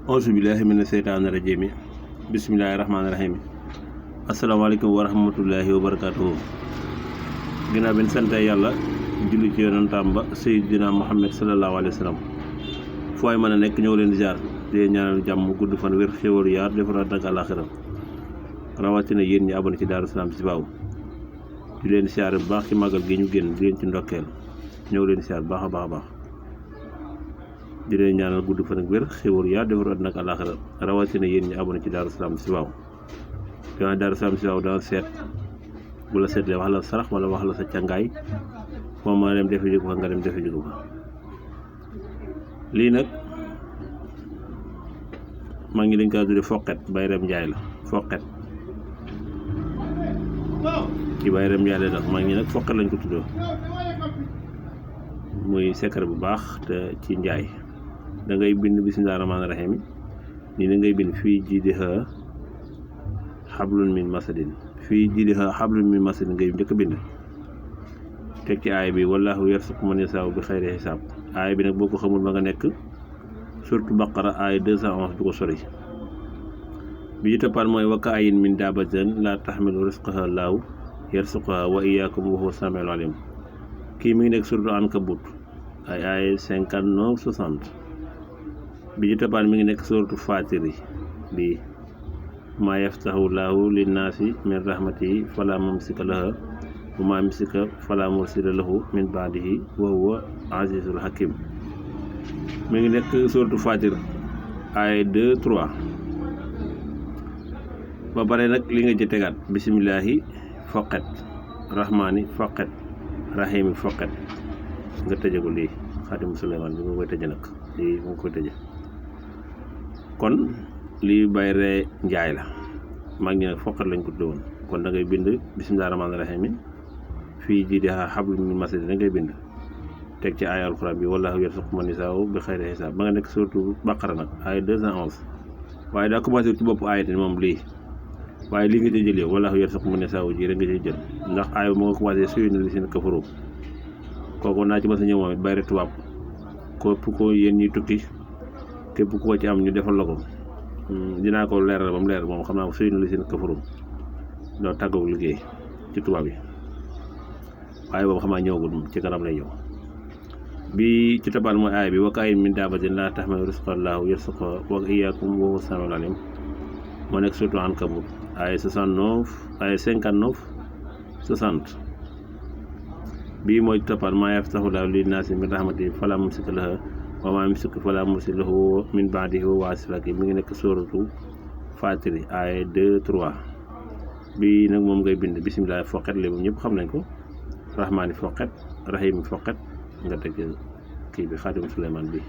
auzu billahi mina seytaani rajiim bismillahi rahmaani rahiim asalaamaaleykum wa rahmatullahi wa barakaatuhu. ginnaaw bi ñu sante yàlla julli ci yonentam ba Seydina Muhammad sallallahu alayhi wa sallam fu waay mën a nekk ñëw leen di jaar di leen ñaanal jàmm gudd fan wér xéwal yaar defaraat ak àllaaxira rawatina yéen ñi abonné ci Daaru Salaam Chifaou di leen siyaare bu baax ci màggal gi ñu génn di leen ci ndokkeel ñëw leen siyaar baax a baax a baax di leen ñaanal gudd fan ak wér xéwal yaa defar àddina ak àllaaxira rawatina yéen ñi abonné ci Daaru Salaam Chifaou dama Daaru Salaam Chifaou dana seet bu la seetlee wax la sarax wala wax la sa càngaay moom ma dem defe jigu fa nga dem defe jigu fa lii nag maa ngi dañ kaa tudde foqet Bayrem Njaay la foqet ci Bayrem Njaay la nag maa ngi nag foqet lañ ko tuddoo muy secret bu baax te ci njaay da ngay bind bismillaahi rahmaani rahiim nii da ngay bind fii jiidiha xablun min masadin fii jiidiha xablun min masadin ngay njëkk a bind teg ci aay bi wallaahu yarzuqu man yashaa'u bi xayri xisaab aay bi nag boo ko xamul ma nga nekk surtout baqara aay 211 du ko sori bi ci toppaat mooy wa kaa'ayyin min daabbatin laa taxmilu rizqahaa llaahu yarzuquhaa wa iyyaakum wa huwa samiul aliim kii mi ngi nekk surtout Ankabut ay 59 60 bi ci toppaat mi ngi nekk surtout Faatiri bi maa yaftahu llaahu linnaasi min rahmatihi falaa mumsika lahaa wa maa yumsik falaa mursila lahu min ba'dihi wa huwa azizul hakim mi ngi nekk surtout Fatir ay 2 3 ba pare nag li nga ci tegaat bisimillahi foqet rahmaani foqet rahimi foqet nga tëje ko lii Xaadimu Suleymaan bi nga koy tëje nag lii mu ngi koy tëje kon lii Bayre Njaay la mag ñi nag foqet lañ ko tudde woon kon da ngay bind bisimillahi rahmaani rahimi fii jiidihaa xablun min masadin da ngay bind teg ci aaya alxuraan bi wallaahu yarzuqu man yashaa'u bi xayri xisaab ba nga nekk surtout Baqara nag aaya 211 waaye daa commencé ci bopp aaya te moom lii waaye lii nga ci jël yow wallaahu yarzuqu man yashaa'u ji rek nga ciy jël ndax aaya bi moo nga commencé suy na li seen kafaru kooku naa ci mës a ñëw moom it Bayre tubaab képp ko yéen ñuy tukki képp ku ko ci am ñu defal la ko dinaa ko leeral ba mu leer moom xam naa suy na li seen kafaru doo tàggoog liggéey ci tubaab yi waaye boobu xam naa ñëwagul ci kanam lay ñëw bi ci toppal mooy aay bi wa kaa'ayyin min daabbatin laa taxmilu rizqahaa llaahu yarzuquhaa wa iyyaakum wa huwa samiul aliim moo nekk surtout Ankabut ay 69 ay 59 60 bii mooy toppal maa yaftahu llaahu linnaasi min rahmatihi falaa mumsika lahaa wa maa yumsik falaa mursila lahu min ba'dihi wa huwa azizul hakiim mi ngi nekk surtout Faatiri ay 2 3 bii nag moom ngay bind bisimilah foqet léegi ñëpp xam nañ ko rahmaani foqet rahimi foqet nga teg kii bi Xaadimu Suleymaan bi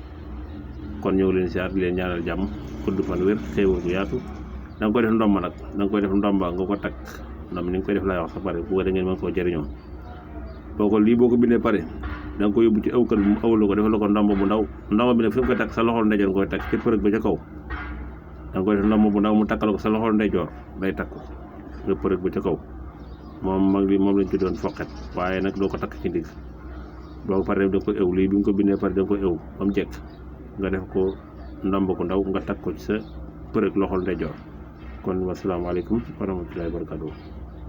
kon ñëw leen siyaar di leen ñaanal jàmm gudd fan wér xéewal bu yaatu da nga koy def ndomba nag da nga koy def ndomba nga ko takk ndomb ni nga koy def laay wax sa pare bu ko da ngeen mën koo jëriñoo boo ko lii boo ko bindee pare da nga ko yóbbu ci awkat bi mu awlu ko defal la ko ndomba bu ndaw ndomba bi nag fi nga koy takk sa loxol ndeyjoor nga koy takk ci përëg ba ca kaw da nga koy def ndomba bu ndaw mu takkal ko sa loxol ndeyjoor day takk nga përëg ba ca kaw moom mag bi moom lañ tuddoon foqet waaye nag doo ko takk ci ndigg boo ko paree da nga ko ew lii bi nga ko bindee pare da nga ko ew ba mu jekk nga def ko ndomb ko ndaw nga takk ko ci sa përëg loxol ndeyjoor kon wasalaamaaleykum wa rahmatullaahi wa barakaatuh